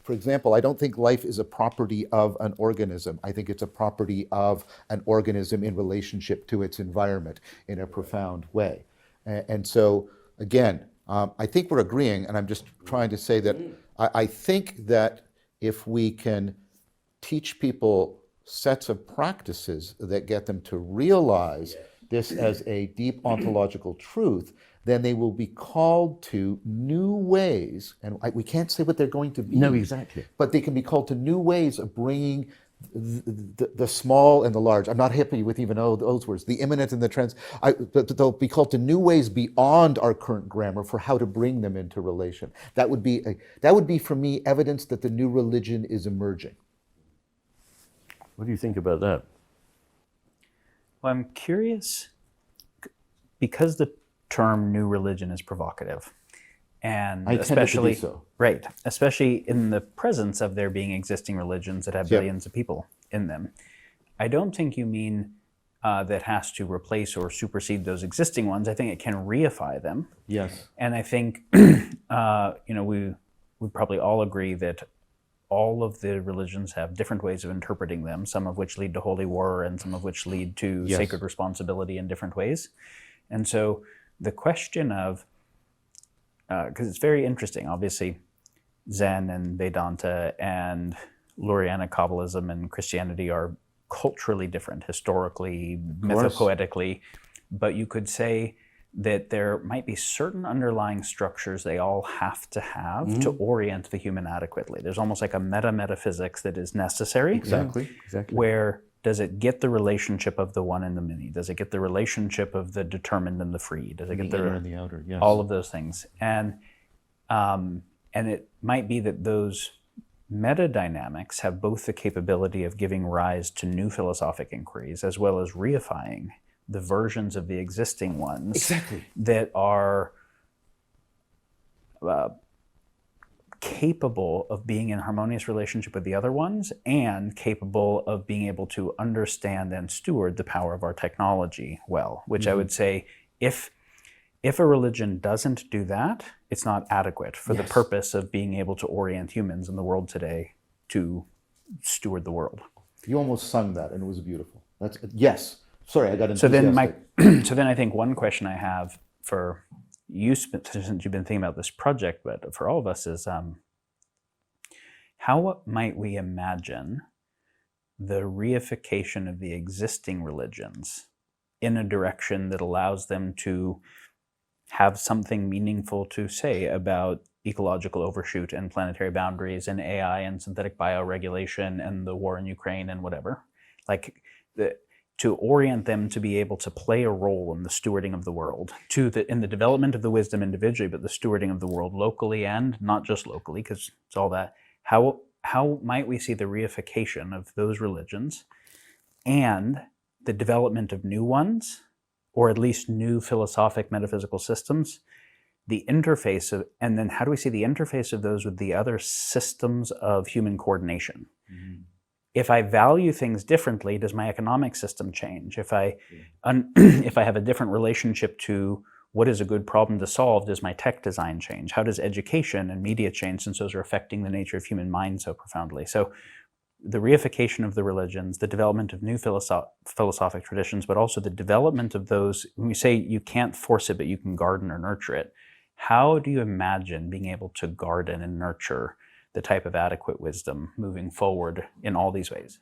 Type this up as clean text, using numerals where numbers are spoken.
For example, I don't think life is a property of an organism. I think it's a property of an organism in relationship to its environment in a profound way. And so, again, I think we're agreeing, and I'm just trying to say that I think that if we can teach people sets of practices that get them to realize this as a deep ontological truth, then they will be called to new ways, and we can't say what they're going to be. No, exactly. But they can be called to new ways of bringing the small and the large. I'm not happy with even those words, the imminent and the but they'll be called to new ways beyond our current grammar for how to bring them into relation. That would be for me evidence that the new religion is emerging. What do you think about that? Well, I'm curious, because the term new religion is provocative, and especially right, especially in the presence of there being existing religions that have billions of people in them. I don't think you mean that has to replace or supersede those existing ones. I think it can reify them. Yes. And I think we probably all agree that all of the religions have different ways of interpreting them, some of which lead to holy war and some of which lead to sacred responsibility in different ways. And so the question of, because it's very interesting, obviously, Zen and Vedanta and Lurianic Kabbalism and Christianity are culturally different, historically, mythopoetically, but you could say that there might be certain underlying structures they all have to have to orient the human adequately. There's almost like a meta-metaphysics that is necessary. Exactly. Where does it get the relationship of the one and the many? Does it get the relationship of the determined and the free? Does it get the inner and the outer? Yes. All of those things. And it might be that those meta dynamics have both the capability of giving rise to new philosophic inquiries as well as reifying the versions of the existing ones that are capable of being in harmonious relationship with the other ones and capable of being able to understand and steward the power of our technology well, which I would say if a religion doesn't do that, it's not adequate for the purpose of being able to orient humans in the world today to steward the world. You almost sung that and it was beautiful. Yes. Sorry, I got enthusiastic. So then I think one question I have for you, since you've been thinking about this project, but for all of us is, how might we imagine the reification of the existing religions in a direction that allows them to have something meaningful to say about ecological overshoot and planetary boundaries and AI and synthetic bioregulation and the war in Ukraine and whatever? To orient them to be able to play a role in the stewarding of the world, in the development of the wisdom individually, but the stewarding of the world locally and not just locally, because it's all that. How might we see the reification of those religions and the development of new ones, or at least new philosophic metaphysical systems, the interface of, and then how do we see the interface of those with the other systems of human coordination? If I value things differently, does my economic system change? If I have a different relationship to what is a good problem to solve, does my tech design change? How does education and media change, since those are affecting the nature of human mind so profoundly? So the reification of the religions, the development of new philosophic traditions, but also the development of those, when we say you can't force it, but you can garden or nurture it, how do you imagine being able to garden and nurture the type of adequate wisdom moving forward in all these ways?